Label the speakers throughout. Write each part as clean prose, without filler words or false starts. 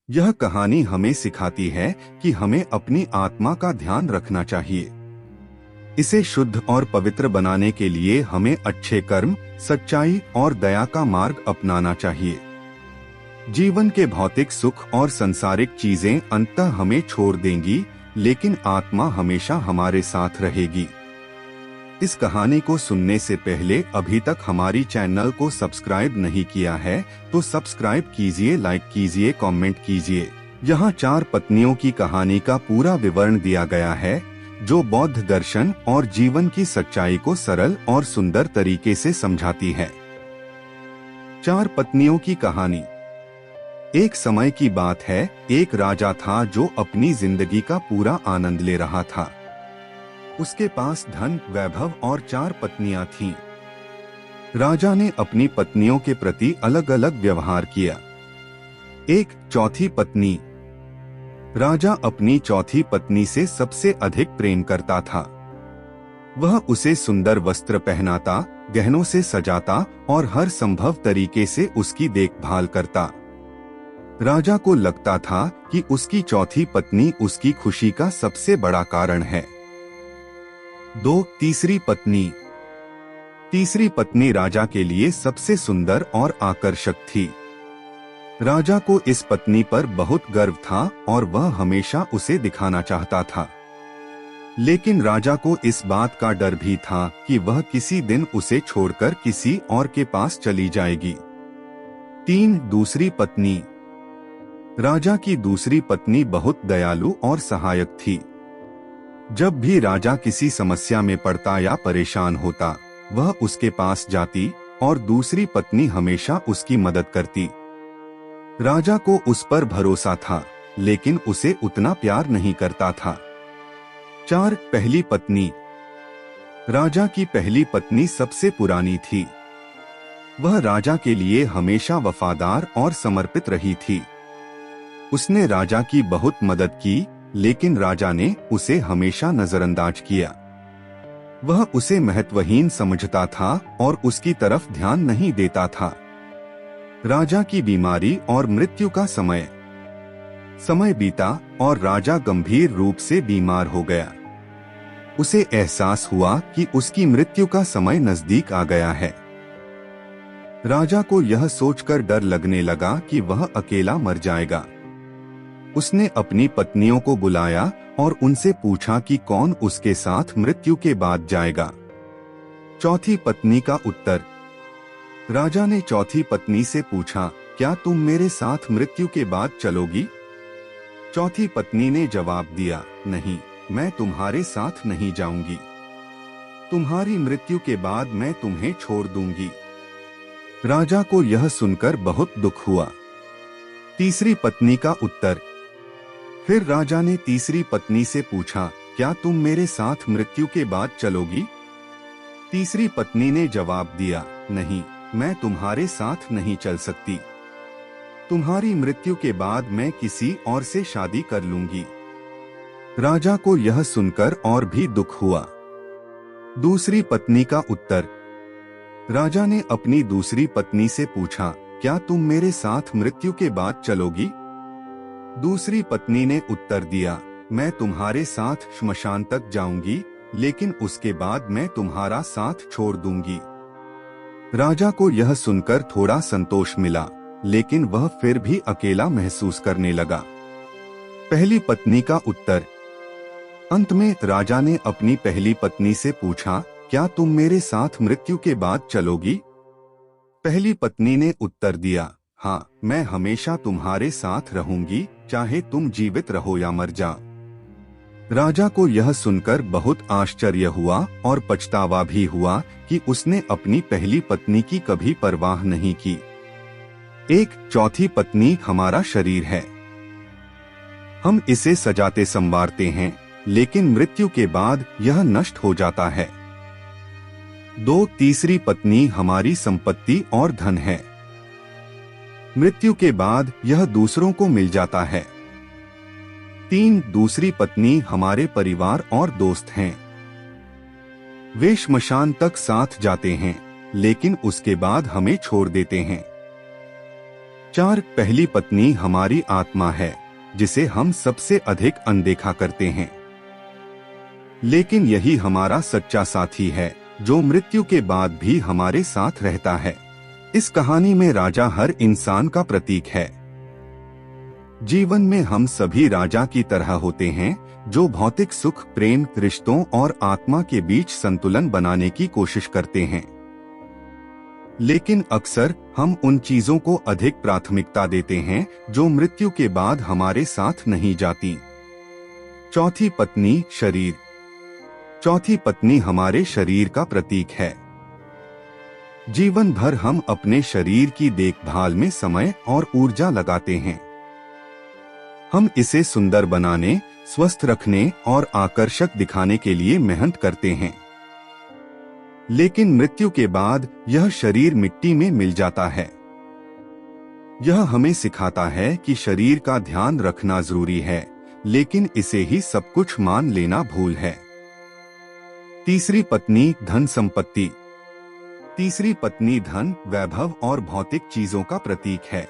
Speaker 1: यह कहानी हमें सिखाती है कि हमें अपनी आत्मा का ध्यान रखना चाहिए। इसे शुद्ध और पवित्र बनाने के लिए हमें अच्छे कर्म, सच्चाई और दया का मार्ग अपनाना चाहिए। जीवन के भौतिक सुख और संसारिक चीजें अंततः हमें छोड़ देंगी, लेकिन आत्मा हमेशा हमारे साथ रहेगी। इस कहानी को सुनने से पहले अभी तक हमारी चैनल को सब्सक्राइब नहीं किया है तो सब्सक्राइब कीजिए, लाइक कीजिए, कमेंट कीजिए। यहाँ 4 पत्नियों की कहानी का पूरा विवरण दिया गया है, जो बौद्ध दर्शन और जीवन की सच्चाई को सरल और सुंदर तरीके से समझाती है। 4 पत्नियों की कहानी। एक समय की बात है, एक राजा था जो अपनी जिंदगी का पूरा आनंद ले रहा था। उसके पास धन, वैभव और 4 पत्नियां थीं। राजा ने अपनी पत्नियों के प्रति अलग अलग व्यवहार किया। एक चौथी पत्नी। राजा अपनी चौथी पत्नी से सबसे अधिक प्रेम करता था। वह उसे सुंदर वस्त्र पहनाता, गहनों से सजाता और हर संभव तरीके से उसकी देखभाल करता। राजा को लगता था कि उसकी चौथी पत्नी उसकी खुशी का सबसे बड़ा कारण है। 2 तीसरी पत्नी। तीसरी पत्नी राजा के लिए सबसे सुंदर और आकर्षक थी। राजा को इस पत्नी पर बहुत गर्व था और वह हमेशा उसे दिखाना चाहता था। लेकिन राजा को इस बात का डर भी था कि वह किसी दिन उसे छोड़कर किसी और के पास चली जाएगी। 3 दूसरी पत्नी। राजा की दूसरी पत्नी बहुत दयालु और सहायक थी। जब भी राजा किसी समस्या में पड़ता या परेशान होता, वह उसके पास जाती और दूसरी पत्नी हमेशा उसकी मदद करती। राजा को उस पर भरोसा था, लेकिन उसे उतना प्यार नहीं करता था। 4 पहली पत्नी। राजा की पहली पत्नी सबसे पुरानी थी। वह राजा के लिए हमेशा वफादार और समर्पित रही थी। उसने राजा की बहुत मदद की, लेकिन राजा ने उसे हमेशा नजरअंदाज किया। वह उसे महत्वहीन समझता था और उसकी तरफ ध्यान नहीं देता था। राजा की बीमारी और मृत्यु का समय बीता और राजा गंभीर रूप से बीमार हो गया। उसे एहसास हुआ कि उसकी मृत्यु का समय नजदीक आ गया है। राजा को यह सोचकर डर लगने लगा कि वह अकेला मर जाएगा। उसने अपनी पत्नियों को बुलाया और उनसे पूछा कि कौन उसके साथ मृत्यु के बाद जाएगा। चौथी पत्नी का उत्तर। राजा ने चौथी पत्नी से पूछा, क्या तुम मेरे साथ मृत्यु के बाद चलोगी? चौथी पत्नी ने जवाब दिया, नहीं, मैं तुम्हारे साथ नहीं जाऊंगी। तुम्हारी मृत्यु के बाद मैं तुम्हें छोड़ दूंगी। राजा को यह सुनकर बहुत दुख हुआ। तीसरी पत्नी का उत्तर। फिर राजा ने तीसरी पत्नी से पूछा, क्या तुम मेरे साथ मृत्यु के बाद चलोगी? तीसरी पत्नी ने जवाब दिया, नहीं, मैं तुम्हारे साथ नहीं चल सकती। तुम्हारी मृत्यु के बाद मैं किसी और से शादी कर लूंगी। राजा को यह सुनकर और भी दुख हुआ। दूसरी पत्नी का उत्तर। राजा ने अपनी दूसरी पत्नी से पूछा, क्या तुम मेरे साथ मृत्यु के बाद चलोगी? दूसरी पत्नी ने उत्तर दिया, मैं तुम्हारे साथ श्मशान तक जाऊंगी, लेकिन उसके बाद मैं तुम्हारा साथ छोड़ दूंगी। राजा को यह सुनकर थोड़ा संतोष मिला, लेकिन वह फिर भी अकेला महसूस करने लगा। पहली पत्नी का उत्तर। अंत में राजा ने अपनी पहली पत्नी से पूछा, क्या तुम मेरे साथ मृत्यु के बाद चलोगी? पहली पत्नी ने उत्तर दिया, हाँ, मैं हमेशा तुम्हारे साथ रहूंगी, चाहे तुम जीवित रहो या मर जाओ। राजा को यह सुनकर बहुत आश्चर्य हुआ और पछतावा भी हुआ कि उसने अपनी पहली पत्नी की कभी परवाह नहीं की। एक चौथी पत्नी हमारा शरीर है। हम इसे सजाते संवारते हैं, लेकिन मृत्यु के बाद यह नष्ट हो जाता है। 2 तीसरी पत्नी हमारी संपत्ति और धन है। मृत्यु के बाद यह दूसरों को मिल जाता है। 3 दूसरी पत्नी हमारे परिवार और दोस्त हैं। वे श्मशान तक साथ जाते हैं, लेकिन उसके बाद हमें छोड़ देते हैं। 4. पहली पत्नी हमारी आत्मा है, जिसे हम सबसे अधिक अनदेखा करते हैं, लेकिन यही हमारा सच्चा साथी है, जो मृत्यु के बाद भी हमारे साथ रहता है। इस कहानी में राजा हर इंसान का प्रतीक है। जीवन में हम सभी राजा की तरह होते हैं, जो भौतिक सुख, प्रेम, रिश्तों और आत्मा के बीच संतुलन बनाने की कोशिश करते हैं। लेकिन अक्सर हम उन चीजों को अधिक प्राथमिकता देते हैं जो मृत्यु के बाद हमारे साथ नहीं जाती। चौथी पत्नी, शरीर। चौथी पत्नी हमारे शरीर का प्रतीक है। जीवन भर हम अपने शरीर की देखभाल में समय और ऊर्जा लगाते हैं। हम इसे सुंदर बनाने, स्वस्थ रखने और आकर्षक दिखाने के लिए मेहनत करते हैं। लेकिन मृत्यु के बाद यह शरीर मिट्टी में मिल जाता है। यह हमें सिखाता है कि शरीर का ध्यान रखना जरूरी है, लेकिन इसे ही सब कुछ मान लेना भूल है। तीसरी पत्नी, धन संपत्ति। तीसरी पत्नी धन, वैभव और भौतिक चीजों का प्रतीक है।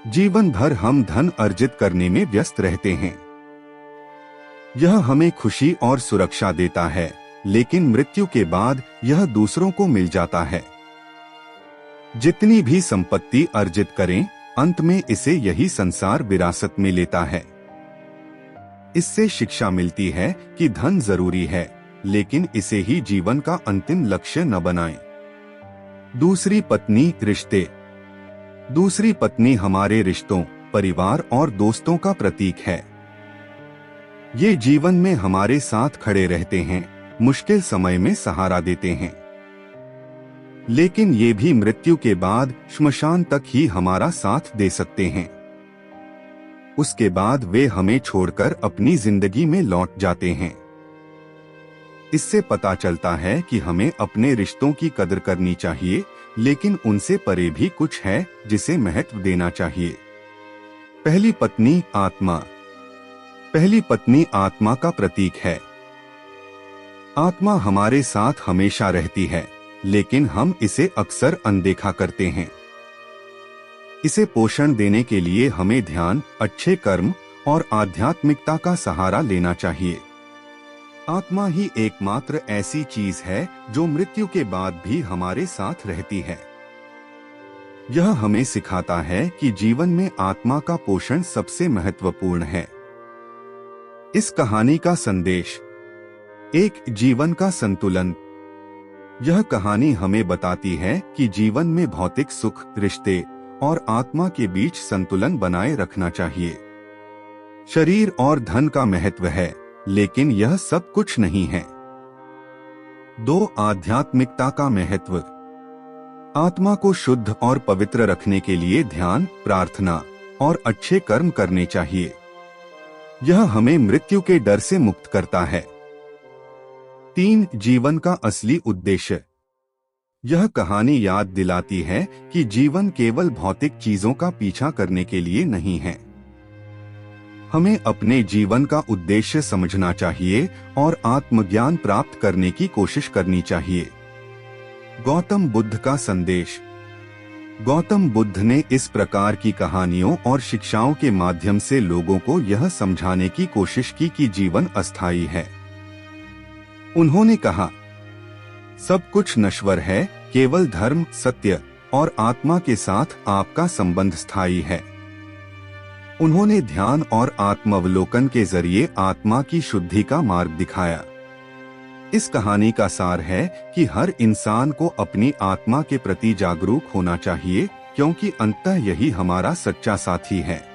Speaker 1: जीवन भर हम धन अर्जित करने में व्यस्त रहते हैं। यह हमें खुशी और सुरक्षा देता है, लेकिन मृत्यु के बाद यह दूसरों को मिल जाता है। जितनी भी संपत्ति अर्जित करें, अंत में इसे यही संसार विरासत में लेता है। इससे शिक्षा मिलती है कि धन जरूरी है, लेकिन इसे ही जीवन का अंतिम लक्ष्य न बनाएं। दूसरी पत्नी, रिश्ते। दूसरी पत्नी हमारे रिश्तों, परिवार और दोस्तों का प्रतीक है। ये जीवन में हमारे साथ खड़े रहते हैं, मुश्किल समय में सहारा देते हैं। लेकिन ये भी मृत्यु के बाद श्मशान तक ही हमारा साथ दे सकते हैं। उसके बाद वे हमें छोड़कर अपनी जिंदगी में लौट जाते हैं। इससे पता चलता है कि हमें अपने रिश्तों की कदर करनी चाहिए, लेकिन उनसे परे भी कुछ है जिसे महत्व देना चाहिए। पहली पत्नी, आत्मा। पहली पत्नी आत्मा का प्रतीक है। आत्मा हमारे साथ हमेशा रहती है, लेकिन हम इसे अक्सर अनदेखा करते हैं। इसे पोषण देने के लिए हमें ध्यान, अच्छे कर्म और आध्यात्मिकता का सहारा लेना चाहिए। आत्मा ही एकमात्र ऐसी चीज है जो मृत्यु के बाद भी हमारे साथ रहती है। यह हमें सिखाता है कि जीवन में आत्मा का पोषण सबसे महत्वपूर्ण है। इस कहानी का संदेश, एक जीवन का संतुलन। यह कहानी हमें बताती है कि जीवन में भौतिक सुख, रिश्ते और आत्मा के बीच संतुलन बनाए रखना चाहिए। शरीर और धन का महत्व है, लेकिन यह सब कुछ नहीं है। 2. आध्यात्मिकता का महत्व। आत्मा को शुद्ध और पवित्र रखने के लिए ध्यान, प्रार्थना और अच्छे कर्म करने चाहिए। यह हमें मृत्यु के डर से मुक्त करता है। 3. जीवन का असली उद्देश्य। यह कहानी याद दिलाती है कि जीवन केवल भौतिक चीजों का पीछा करने के लिए नहीं है। हमें अपने जीवन का उद्देश्य समझना चाहिए और आत्मज्ञान प्राप्त करने की कोशिश करनी चाहिए। गौतम बुद्ध का संदेश। गौतम बुद्ध ने इस प्रकार की कहानियों और शिक्षाओं के माध्यम से लोगों को यह समझाने की कोशिश की कि जीवन अस्थायी है। उन्होंने कहा, सब कुछ नश्वर है, केवल धर्म, सत्य और आत्मा के साथ आपका संबंध स्थायी है। उन्होंने ध्यान और आत्मावलोकन के जरिए आत्मा की शुद्धि का मार्ग दिखाया। इस कहानी का सार है कि हर इंसान को अपनी आत्मा के प्रति जागरूक होना चाहिए, क्योंकि अंततः यही हमारा सच्चा साथी है।